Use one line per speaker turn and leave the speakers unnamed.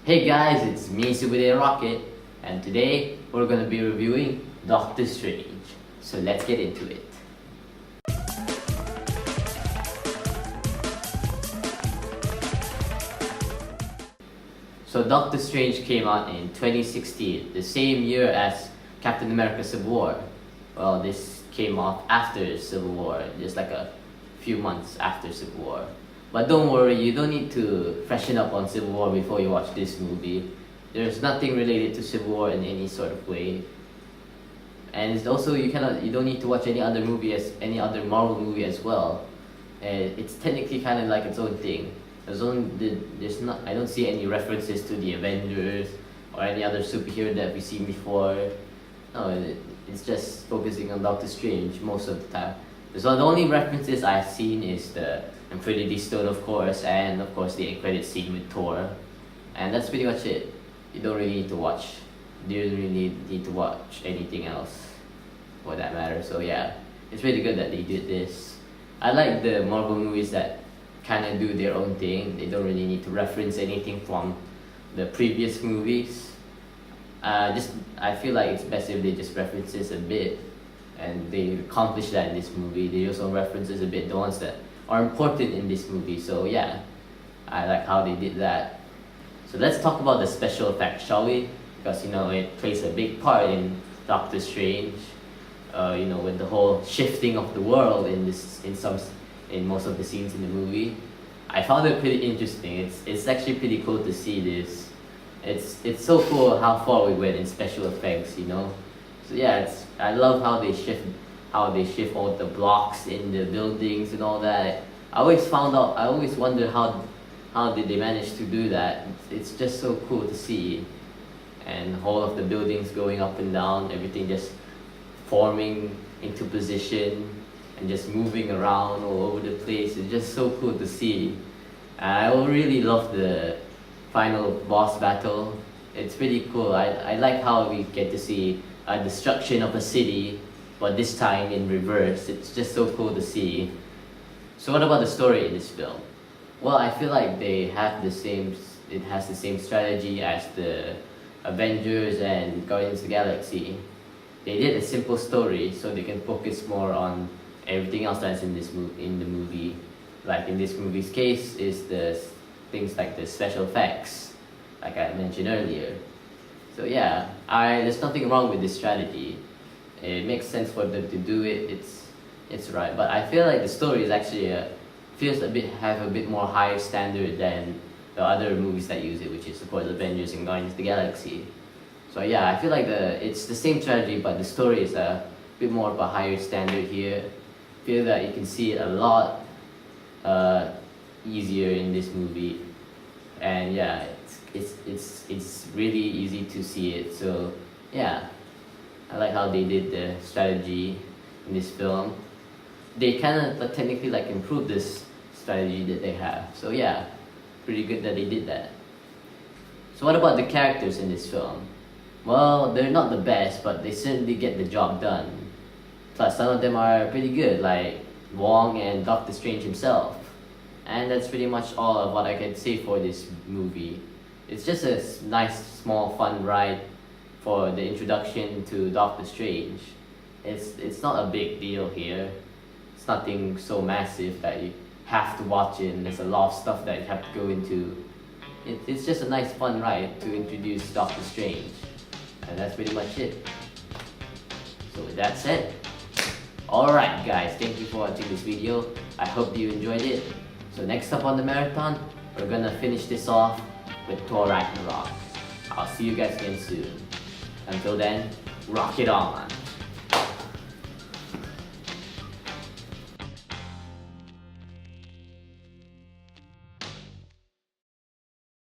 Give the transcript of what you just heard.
Hey guys, it's me Super Rocket, and today we're gonna be reviewing Doctor Strange. So let's get into it. So Doctor Strange came out in 2016, the same year as Captain America Civil War. Well, this came out after Civil War, just like a few months after Civil War. But don't worry, you don't need to freshen up on Civil War before you watch this movie. There's nothing related to Civil War in any sort of way. And it's also you don't need to watch any other Marvel movie as well. It's technically kind of like its own thing. I don't see any references to the Avengers or any other superhero that we've seen before. No, it's just focusing on Doctor Strange most of the time. So the only references I've seen is the Infinity Stone, of course, and of course the end credit scene with Thor. And that's pretty much it. You don't really need to watch. You don't really need to watch anything else for that matter. So yeah, it's really good that they did this. I like the Marvel movies that kind of do their own thing. They don't really need to reference anything from the previous movies. I feel like it's best if they just reference this a bit, and they accomplish that in this movie. They also references a bit the ones that are important in this movie. So yeah, I like how they did that. So let's talk about the special effects, shall we? Because it plays a big part in Doctor Strange. With the whole shifting of the world in most of the scenes in the movie. I found it pretty interesting. It's actually pretty cool to see this. It's so cool how far we went in special effects, So yeah, I love how they shift all the blocks in the buildings and all that. I always wonder how did they manage to do that. It's just so cool to see. And all of the buildings going up and down, everything just forming into position and just moving around all over the place. It's just so cool to see. I really love the final boss battle. It's pretty cool. I like how we get to see a destruction of a city, but this time in reverse. It's just so cool to see. So what about the story in this film? Well, I feel like it has the same strategy as the Avengers and Guardians of the Galaxy. They did a simple story so they can focus more on everything else that's in the movie. Like in this movie's case is the things like the special effects, like I mentioned earlier. So yeah, there's nothing wrong with this strategy. It makes sense for them to do it. It's right. But I feel like the story is actually have a bit more higher standard than the other movies that use it, which is of course Avengers and Guardians of the Galaxy. So yeah, I feel like it's the same strategy, but the story is a bit more of a higher standard here. I feel that you can see it a lot easier in this movie, and yeah, it's really easy to see it. So yeah, I like how they did the strategy in this film. They kind of technically improved this strategy that they have. So yeah, pretty good that they did that. So what about the characters in this film? Well, they're not the best, but they certainly get the job done. Plus, some of them are pretty good, like Wong and Doctor Strange himself. And that's pretty much all of what I can say for this movie. It's just a nice, small, fun ride for the introduction to Doctor Strange. It's not a big deal here. It's nothing so massive that you have to watch it, and there's a lot of stuff that you have to go into. It's just a nice, fun ride to introduce Doctor Strange. And that's pretty much it. So with that said, alright guys, thank you for watching this video. I hope you enjoyed it. So next up on the marathon, we're gonna finish this off with Thor Ragnarok. I'll see you guys again soon. Until then, rock it on!